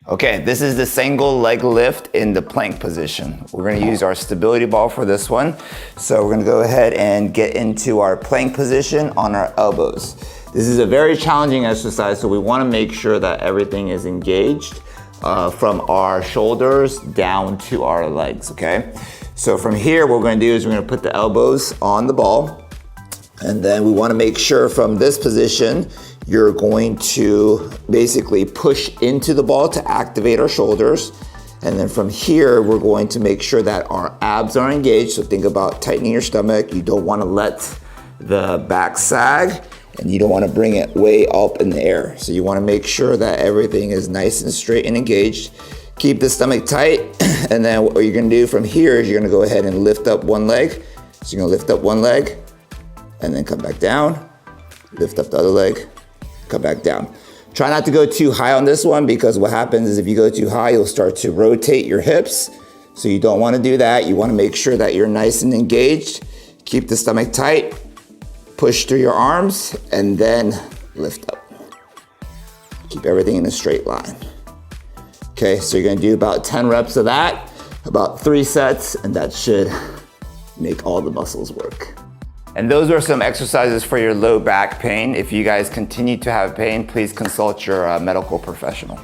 Okay, this is the single leg lift in the plank position. We're gonna use our stability ball for this one. So we're gonna go ahead and get into our plank position on our elbows. This is a very challenging exercise, so we wanna make sure that everything is engaged from our shoulders down to our legs, okay? So from here, what we're gonna do is we're gonna put the elbows on the ball, and then we wanna make sure from this position, you're going to basically push into the ball to activate our shoulders. And then from here, we're going to make sure that our abs are engaged. So think about tightening your stomach. You don't wanna let the back sag, and you don't wanna bring it way up in the air. So you wanna make sure that everything is nice and straight and engaged. Keep the stomach tight. And then what you're gonna do from here is you're gonna go ahead and lift up one leg. So you're gonna lift up one leg and then come back down. Lift up the other leg, come back down. Try not to go too high on this one, because what happens is if you go too high, you'll start to rotate your hips. So you don't wanna do that. You wanna make sure that you're nice and engaged. Keep the stomach tight, push through your arms, and then lift up. Keep everything in a straight line. Okay, so you're gonna do about 10 reps of that, about 3 sets, and that should make all the muscles work. And those are some exercises for your low back pain. If you guys continue to have pain, please consult your medical professional.